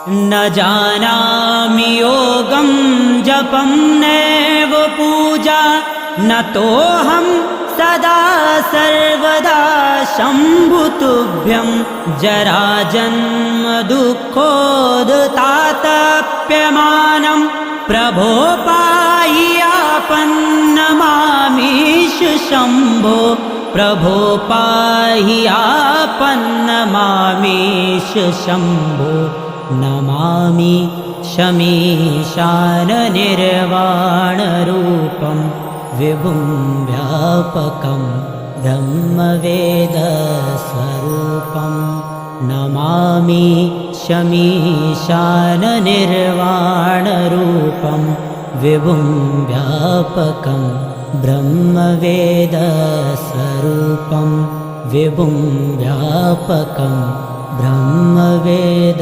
न जानामि योगं जपं नैव पूजा न तोऽहं सदा सर्वदा शम्भुतुभ्यं जराजन्म दुःखोदतातप्यमानं प्रभो पाहि आपन्नमामीश शम्भो प्रभो पाहि आपन्नमामीश शम्भो नमामि शमीशाननिर्वाणरूपं विभुं व्यापकं ब्रह्मवेदस्वरूपं नमामि शमीशाननिर्वाणरूपं विभुं व्यापकं ब्रह्मवेदस्वरूपं विभुं व्यापकं ब्रह्मवेद